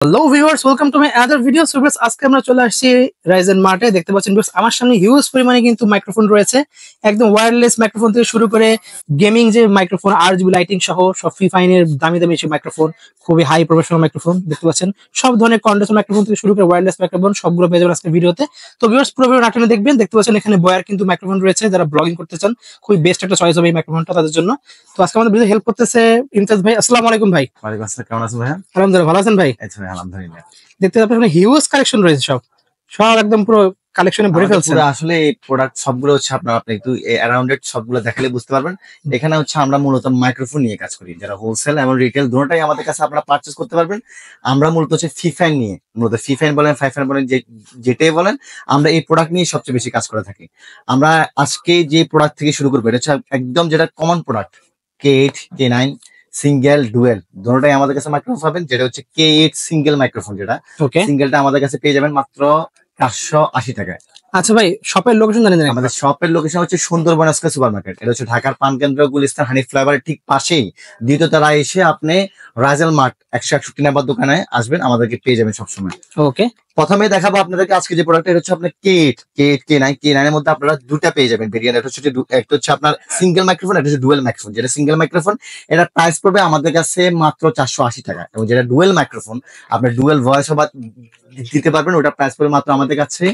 Hello viewers, welcome to my other video. So viewers, আজকে আমরা চলে আসছি রাইজেন মার্টে। দেখতে পাচ্ছেন ভিউয়ার্স, আমার সামনে হিউজ পরিমাণে কিন্তু মাইক্রোফোন রয়েছে। একদম ওয়্যারলেস মাইক্রোফোন থেকে শুরু করে গেমিং যে মাইক্রোফোন, RGB লাইটিং সহ সব ফিফাইনের দামি দামি সেই মাইক্রোফোন, খুবই হাই প্রফেশনাল মাইক্রোফোন দেখতে পাচ্ছেন। সব ধরনের কন্ডেন্সার মাইক্রোফোন থেকে শুরু করে ওয়্যারলেস মাইক্রোফোন সবগুলো পেয়ে যাবেন আজকে ভিডিওতে। তো ভিউয়ার্স, পুরো ভিডিও নাটনে দেখবেন। দেখতে পাচ্ছেন এখানে বয়ার কিন্তু মাইক্রোফোন রয়েছে, যারা ব্লগিং করতে চান খুবই বেস্ট একটা চয়েস হবে এই মাইক্রোফোনটা তাদের জন্য। তো আজকে আমাদের ভিডিও হেল্প করতেছে ইমতাজ ভাই। আসসালামু আলাইকুম ভাই। ওয়ালাইকুম আসসালাম, কেমন আছেন ভাইয়া? আলহামদুলিল্লাহ, ভালো আছেন ভাই? এই তো ভাই, আলহামদুলিল্লাহ। দেখতে পাচ্ছেন হিউজ কালেকশন রয়েছে, সব সব একদম পুরো কালেকশনে ভরে ফেলছে। পুরো আসলে এই প্রোডাক্ট সবগুলো হচ্ছে আপনার আপনি একটু অ্যারাউন্ডেড সবগুলো দেখালে বুঝতে পারবেন। এখানে হচ্ছে আমরা মূলত মাইক্রোফোন নিয়ে কাজ করি, যারা হোলসেল এবং রিটেল দুটোটাই আমাদের কাছে আপনারা পারচেজ করতে পারবেন। আমরা মূলত হচ্ছে ফিফাইন নিয়ে, মূলত ফিফাইন বলেন ফাইফাইন বলেন যেটাই বলেন, আমরা এই প্রোডাক্ট নিয়ে সবচেয়ে বেশি কাজ করে থাকি। আমরা আজকে যে প্রোডাক্ট থেকে শুরু করবো, এটা হচ্ছে একদম যেটা common product, K8 K9 single dual দুটোটাই আমাদের কাছে মাইক্রোফোন পাবেন। যেটা হচ্ছে K8 সিঙ্গেল মাইক্রোফোন, যেটা সিঙ্গেলটা আমাদের কাছে পেয়ে যাবেন মাত্র 480 টাকায়। আচ্ছা ভাই, শপের লোকেশন জানেন? আমাদের শপের লোকেশন হচ্ছে সুন্দরবন স্কয়ার সুপার মার্কেট। এটা হচ্ছে ঢাকার পানকেন্দ্র গুলিস্তান হানি ফ্লাইওভারের ঠিক পাশেই দ্বিতীয় তলায় এসে আপনি রাজেল মার্ট 161 নাম্বার দোকানে আসবেন, আমাদেরকে পেয়ে যাবেন সবসময়। ওকে, প্রথমে দেখাবো আপনাদেরকে আজকে যে প্রোডাক্ট, এটা হচ্ছে আপনার K8 K9 এর মধ্যে আপনারা দুটা পেয়ে যাবেন ভেরিয়েন্ট। একটা হচ্ছে আপনার সিঙ্গেল মাইক্রোফোন, একটা হচ্ছে ডুয়েল মাইক্রোফোন। যেটা সিঙ্গেল মাইক্রোফোন এটা প্রাইস পড়বে আমাদের কাছে মাত্র 480 টাকা, এবং যেটা ডুয়েল মাইক্রোফোন আপনার ডুয়েল ভয়েস ওভার দিতে পারবেন, ওটা প্রাইস পড়বে মাত্র আমাদের কাছে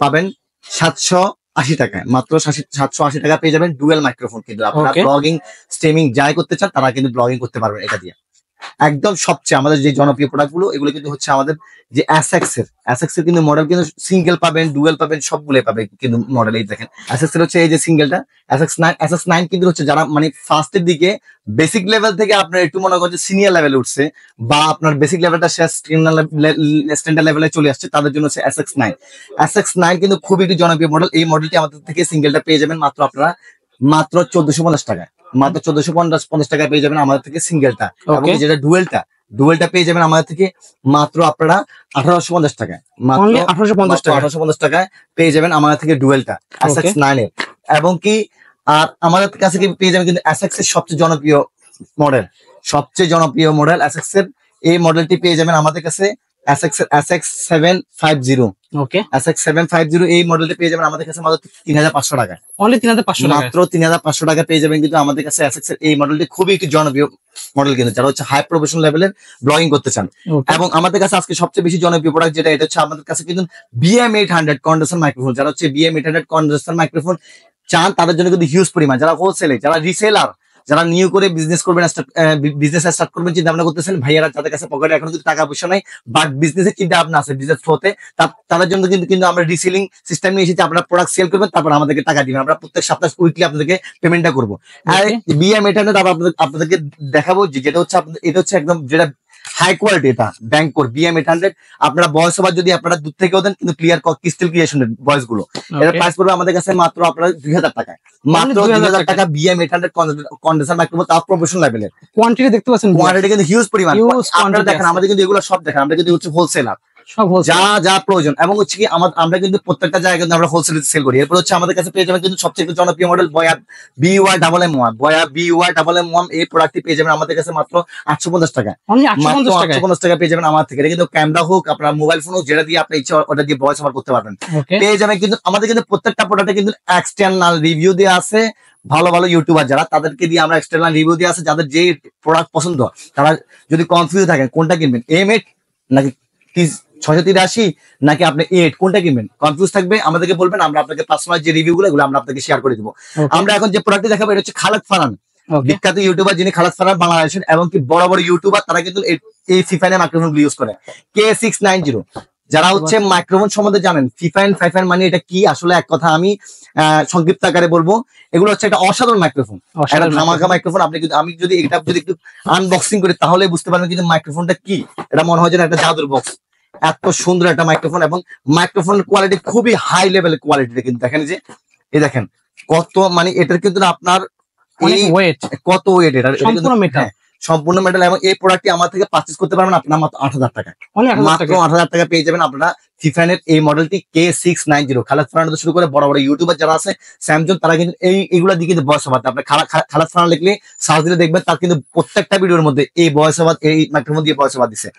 পাবেন 780 টাকায়। মাত্র 780 টাকা পেয়ে যাবেন ডুয়েল মাইক্রোফোন। কিন্তু আপনারা ব্লগিং স্ট্রিমিং যাই করতে চান তারা কিন্তু ব্লগিং করতে পারবেন এটা দিয়ে। একদম সবচেয়ে আমাদের যে জনপ্রিয় প্রোডাক্ট গুলো, এগুলো কিন্তু হচ্ছে আমাদের যে অ্যাসেক্স এর কিন্তু মডেল কিন্তু সিঙ্গেল পাবেন, ডুয়েল পাবেন, সবগুলোই পাবেন কিন্তু মডেল। এই দেখেন অ্যাসেক্স এর হচ্ছে এই যে সিঙ্গেলটা অ্যাসেক্স 9 কিন্তু হচ্ছে যারা মানে ফার্স্টের দিকে বেসিক লেভেল থেকে আপনার একটু মনে করেন সিনিয়র লেভেলে উঠছে, বা আপনার বেসিক লেভেলটা শেষ স্ট্যান্ডার্ড লেভেলে চলে আসছে, তাদের জন্য হচ্ছে অ্যাসেক্স 9 কিন্তু খুবই একটি জনপ্রিয় মডেল। এই মডেলটি আমাদের থেকে সিঙ্গেলটা পেয়ে যাবেন মাত্র আপনারা মাত্র 1450 টাকায়। মাত্র 1450 টাকায় পেয়ে যাবেন আমাদের থেকে সিঙ্গেলটা। এবং যেটা ডুয়েলটা পেয়ে যাবেন আমাদের থেকে মাত্র আপনারা 1850 টাকায়। মাত্র 1850 টাকায় পেয়ে যাবেন আমাদের থেকে ডুয়েলটা অ্যাসেক্স 9 এর। এবং কি আর আমাদের কাছে পেয়ে যাবেন কিন্তু অ্যাসেক্স এর সবচেয়ে জনপ্রিয় মডেল অ্যাসেক্স এর এই মডেলটি পেয়ে যাবেন আমাদের কাছে অ্যাসেক্স 750। ওকে, অ্যাসেক্স 750 এই মডেলটা পেয়ে যাবেন আমাদের কাছে মাত্র 3500 টাকা। অনলি 3500 টাকা, মাত্র 3500 টাকা পেয়ে যাবেন কিন্তু আমাদের কাছে অ্যাসেক্স এর এই মডেলটি খুবই একটি জনপ্রিয় মডেল, কিন্তু যারা হচ্ছে হাই প্রফেশনাল লেভেলের ব্লগিং করতে চান। এবং আমাদের কাছে আজকে সবচেয়ে বেশি জনপ্রিয় প্রোডাক্ট যেটা, এটা হচ্ছে আমাদের কাছে কিন্তু BM800 কন্ডেন্সার মাইক্রোফোন। যারা হচ্ছে BM800 কন্ডেন্সার মাইক্রোফোন চান তাদের জন্য কিন্তু হিউজ পরিমাণ, যারা হোলসেলে, যারা রিসেলার, যারা নিউ করে বিজনেস করবেন, বিজনেস স্টার্ট করবেন চিন্তা ভাবনা করতেছেন, ভাইয়ারা যাদের কাছে পকেটে এখন কিন্তু টাকা পয়সা নাই বাট বিজনেসের চিন্তা ভাবনা আছে, বিজনেস ফ্লোতে, তাদের জন্য কিন্তু আমরা রিসেলিং সিস্টেম নিয়ে এসেছি। আপনারা প্রোডাক্ট সেল করবেন, তারপর আমাদেরকে টাকা দিবেন, আমরা প্রত্যেক সপ্তাহে উইকলি আপনাদেরকে পেমেন্টটা করবো। আর BM800 আপনাদেরকে দেখাবো যেটা হচ্ছে এটা হচ্ছে একদম যেটা হাই কোয়ালিটি, এটা ব্যাংকোর BM800। আপনারা ভয়েস ওভার যদি আপনারা দূর থেকেও দেন কিন্তু ক্লিয়ার ক্রিস্টাল ক্লিয়ার ভয়েস গুলো, এটা প্রাইস পড়বে আমাদের কাছে মাত্র আপনারা 2000 টাকায়। মাত্র 2000 টাকা BM800 কন্ডেন্সার মাইক্রোফোন, তাও প্রফেশনাল লেভেলের। কোয়ান্টিটি দেখতে পাচ্ছেন, কোয়ান্টিটি কিন্তু হিউজ পরিমাণ। আপনারা দেখেন আমাদের কিন্তু এগুলো সব দেখেন, আমরা কিন্তু হচ্ছে হোলসেলার, যা প্রয়োজন। এবং হচ্ছে কি আমরা কিন্তু প্রত্যেকটা জায়গায় আমরা হোলসেল সেল করি। এরপর হচ্ছে আমাদের কাছে পেয়ে যাবেন কিন্তু সবচেয়ে জনপ্রিয় মডেল বয়া BY-MM1 এই প্রোডাক্টটি পেয়ে যাবেন আমাদের কাছে মাত্র 850 টাকা। 850 টাকা পেয়ে যাবেন আমার থেকে। এটা কিন্তু ক্যামেরা হোক, আপনার মোবাইল ফোন হোক, যেটা দিয়ে আপনি ইচ্ছা ওটা দিয়ে ভয়েস ওভার করতে পারবেন, পেয়ে যাবেন। কিন্তু আমাদের কিন্তু প্রত্যেকটা প্রোডাক্টে কিন্তু এক্সটার্নাল রিভিউ দেওয়া আছে। ভালো ভালো ইউটিউবার যারা, তাদেরকে দিয়ে আমরা এক্সটার্নাল রিভিউ দিয়ে আছে। যাদের যে প্রোডাক্ট পছন্দ, তারা যদি কনফিউজ থাকেন কোনটা কিনবেন, M8 নাকি 683 নাকি আপনি 8 কোনটা কিনবেন, কনফিউজ থাকবে, আমাদেরকে বলবেন, আমরা আপনাকে পার্সোনাল যে রিভিউ গুলো আমরা আপনাকে শেয়ার করে দিব। আমরা এখন যে প্রোডাক্টটি দেখাবো এটা হচ্ছে খালেদ ফারহান, বিখ্যাত ইউটিউবার যিনি খালেদ ফারহান বাংলাদেশের, এবং কি বড় বড় ইউটিউবার তারা কিন্তু এই ফিফাইনের মাইক্রোফোন ইউজ করে। K690 যারা হচ্ছে মাইক্রোফোন সম্বন্ধে জানেন, ফাইফাইন মানে এটা কি আসলে এক কথা আমি সংক্ষিপ্ত আকারে বলবো, এগুলো হচ্ছে একটা অসাধারণ মাইক্রোফোন, একটা ধামাকা মাইক্রোফোন। আমি যদি একটু আনবক্সিং করি তাহলে বুঝতে পারবেন কিন্তু মাইক্রোফোনটা কি। এটা মনে হয় যেন একটা জাদুর বক্স, এত সুন্দর একটা মাইক্রোফোন। এবং মাইক্রোফোনের কোয়ালিটি খুবই হাই লেভেলের কোয়ালিটি। কিন্তু দেখেন যে এই দেখেন কত, মানে এটার কিন্তু আপনার কত ওয়েট, এটা সম্পূর্ণ মেটাল, এবং এই প্রোডাক্টটি আমার থেকে পারচেজ করতে পারবেন আপনার মাত্র 8,000 টাকা। মাত্র 8,000 টাকা পেয়ে যাবেন আপনারা ফিফানের এই মডেলটি K690। খালাস ফারহান শুরু করে বড় বড় ইউটিউবার যারা আছে স্যামসং, তারা কিন্তু এইগুলা দিয়ে কিন্তু ভয়েস ওভার, আপনি খালাস ফারহান লিখলে সার্চ দিলে দেখবেন তার কিন্তু প্রত্যেকটা ভিডিওর মধ্যে এই ভয়েস ওভার, এই মাইক্রোফোন দিয়ে ভয়েস ওভার দিছে।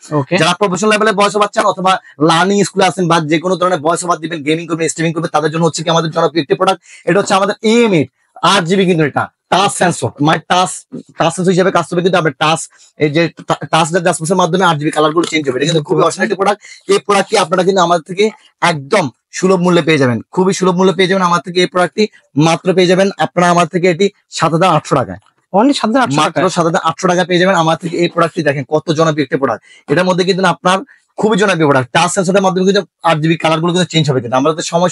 যারা প্রফেশনাল লেভেলে ভয়েস ওভার চান অথবা লার্নিং স্কুলে আছেন বা যে কোনো ধরনের ভয়েস ওভার দিবেন, গেমিং করবেন, স্ট্রিমিং করবেন, তাদের জন্য হচ্ছে কি আমাদের জনপ্রিয় একটি প্রোডাক্ট। এটা হচ্ছে আমাদের AM8 8GB, কিন্তু এটা টাচ সেন্সর, মানে টাচ সেন্সর হিসেবে কাজ করবে। কিন্তু আপনার টাচ, এই যে টাচ জাস্টের মাধ্যমে 8GB কালার গুলো চেঞ্জ হবে। এটা কিন্তু খুবই অসাধারণ একটি প্রোডাক্ট। এই প্রোডাক্টটি আপনারা কিন্তু আমাদের থেকে একদম সুলভ মূল্যে পেয়ে যাবেন, খুবই সুলভ মূল্যে পেয়ে যাবেন আমার থেকে। এই প্রোডাক্টটি মাত্র পেয়ে যাবেন আপনারা আমার থেকে এটি 7,800 টাকায়, মাত্র 7,800 টাকা পেয়ে যাবেন আমার থেকে। এই প্রোডাক্টটি দেখেন কত জনপ্রিয় একটি প্রোডাক্ট। এটার মধ্যে কিন্তু আপনার খুবই জনপ্রিয় প্রোডাক্ট। টাচ সেন্সরের মাধ্যমে কিন্তু 8GB কালার গুলো কিন্তু চেঞ্জ হবে। কিন্তু আমাদের সময়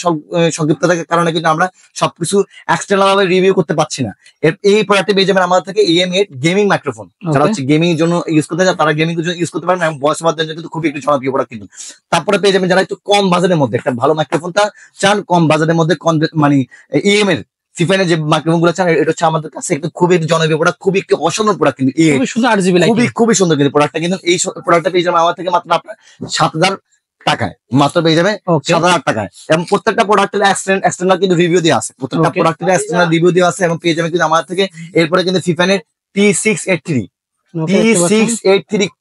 সংক্ষিপ্ততার কারণে কিন্তু আমরা সবকিছু এক্সটার্নাল ভাবে রিভিউ করতে পারছি না। এই প্রোডাক্টে পেয়ে যাবেন আমাদের থেকে AM8 গেমিং মাইক্রোফোন। যারা হচ্ছে গেমিং এর জন্য ইউজ করতে চান তারা গেমিং এর জন্য ইউজ করতে পারেন, এবং ভয়েস ওভার জন্য কিন্তু খুবই একটি জনপ্রিয় প্রোডাক্ট কিন্তু। তারপরে পেয়ে যাবেন যারা একটু কম বাজেটের মধ্যে একটা ভালো মাইক্রোফোনটা চান, কম বাজেটের মধ্যে মানে AM এর ফিফানের যে মাইক্রোফোন গুলো চান, এটা হচ্ছে আমাদের কাছে একটু খুবই জনপ্রিয় প্রোডাক্ট, খুবই একটি অসাধারণ প্রোডাক্ট কিন্তু। খুবই সুন্দর কিন্তু প্রোডাক্টটা। কিন্তু এই প্রোডাক্টটা পেয়ে যাবেন আমার থেকে মাত্র আপনার 7,000 টাকায়, মাত্র পেয়ে যাবে 7,000 টাকায়। এবং প্রত্যেকটা প্রোডাক্টের এক্সটার্নাল কিন্তু রিভিউ দেওয়া আছে, প্রত্যেকটা প্রোডাক্টের এক্সটার্নাল রিভিউ দেওয়া আছে, এবং পেয়ে যাবেন কিন্তু আমার থেকে। এরপরে কিন্তু ফিফানের T683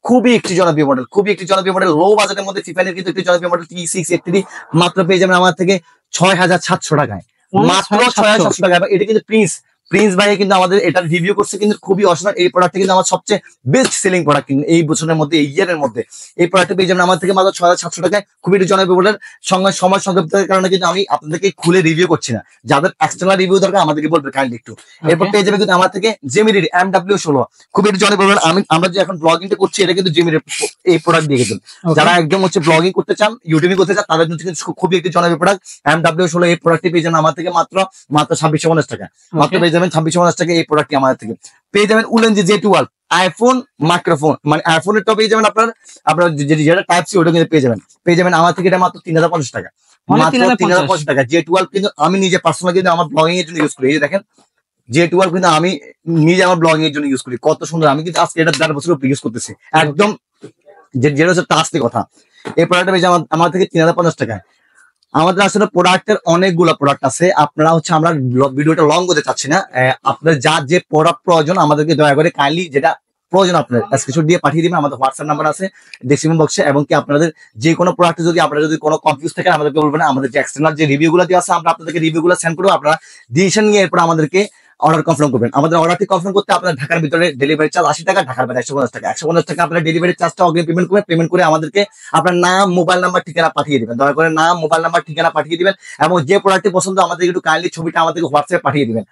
খুবই একটি জনপ্রিয় মডেল, খুবই একটি জনপ্রিয় মডেল। লো বাজেটের মধ্যে ফিফানের কিন্তু একটি জনপ্রিয় মডেল T683 মাত্র পেয়ে যাবেন আমার থেকে 6,700 টাকায়, মাত্র 6,700 টাকা। এটা কিন্তু প্রিন্স ভাই কিন্তু আমাদের এটা রিভিউ করছে, কিন্তু খুবই অসাধারণ। এই প্রোডাক্টটা কিন্তু আমার সবচেয়ে বেস্ট সেলিং প্রোডাক্ট কিন্তু এই বছরের মধ্যে, এই ইয়ারের মধ্যে। এই প্রোডাক্টটা পেয়ে যাবেন আমার থেকে মাত্র 6,700 টাকায়, খুবই একটি জনপ্রিয় মডেল। সময় সংক্ষিপ্তের কারণে কিন্তু আমি আপনাদেরকে খুলে রিভিউ করছি না। যাদের এক্সটার্নাল রিভিউ দরকার আমাদেরকে বলবে কাইন্ডলি একটু। এরপর পেয়ে যাবে কিন্তু আমার থেকে জেমিনির MW16, খুবই একটি জনপ্রিয় মডেল। আমরা যে এখন ব্লগিংটা করছি এটা কিন্তু জেমিনির এই প্রোডাক্ট দিয়ে কিন্তু। যারা একদম হচ্ছে ব্লগিং করতে চান, ইউটিউবিং করতে চান, তাদের জন্য কিন্তু খুবই একটি জনপ্রিয় প্রোডাক্ট MW16। এই প্রোডাক্টটি পেয়ে যাবেন আমার থেকে মাত্র 2,650 টাকা, মাত্র পেয়ে যাবেন 2,650 টাকা। এই প্রোডাক্টটি আমাদের থেকে পেয়ে যাবেন উলেনজি J12 আইফোন মাইক্রোফোন, মানে আইফোনের টপ পেয়ে যাবেন আপনার যেটা টাইপ সি, ওটা কিন্তু পেয়ে যাবেন আমার থেকে। এটা মাত্র 3,050 টাকা, মাত্র 3,050 টাকা। J12 কিন্তু আমি নিজে পার্সোনাল কিন্তু আমার ব্লগিং এর জন্য ইউজ করি। এই যে দেখেন J12 কিন্তু আমি নিজে আমার ব্লগিং এর জন্য ইউজ করি, কত সুন্দর। আমি কিন্তু আজকে এটা 1.5 বছর ইউজ করতেছি একদম। যেটা হচ্ছে টাচলি কথা। এই প্রোডাক্টটা পেয়ে যাবেন আমার থেকে 3,050 টাকায়। আমাদের আসলে প্রোডাক্টের অনেকগুলো প্রোডাক্ট আছে। আপনারা হচ্ছে, আমরা ভিডিওটা লং করতে চাচ্ছি না, আপনার যার যে প্রোডাক্ট প্রয়োজন আমাদেরকে দয়া করে কাইন্ডলি যেটা প্রয়োজন আপনার স্ক্রিনশট দিয়ে পাঠিয়ে দিবেন। আমাদের হোয়াটসঅ্যাপ নাম্বার আছে ডেসক্রিপশন বক্সে। এবং কি আপনাদের যে কোনো প্রোডাক্টে যদি আপনারা যদি কোনো কনফিউজ থাকে আমাদেরকে বলবেন। আমাদের যে এক্সটার্নাল যে রিভিউ গুলো দিয়ে আছে আমরা আপনাদেরকে রিভিউ গুলো সেন্ড করবো, আপনারা ডিসিশন নিয়ে এরপর আমাদেরকে অর্ডার কনফার্ম করবেন। আমাদের অর্ডারটি কনফার্ম করতে আপনার ঢাকার ভিতরে ডেলিভারি চার্জ 80 টাকা, ঢাকার বাইরে 150 টাকা। 150 টাকা আপনার ডেলিভারি চার্জটা অগ্রিম পেমেন্ট করে আমাদেরকে আপনার নাম, মোবাইল নাম্বার, ঠিকানা পাঠিয়ে দিবেন। দয়া করে নাম, মোবাইল নাম্বার, ঠিকানা পাঠিয়ে দিবেন। এবং যে প্রোডাক্টটি পছন্দ আমাদের একটু কাইন্ডলি ছবিটা আমাদেরকে হোয়াটসঅ্যাপে পাঠিয়ে দিবেন।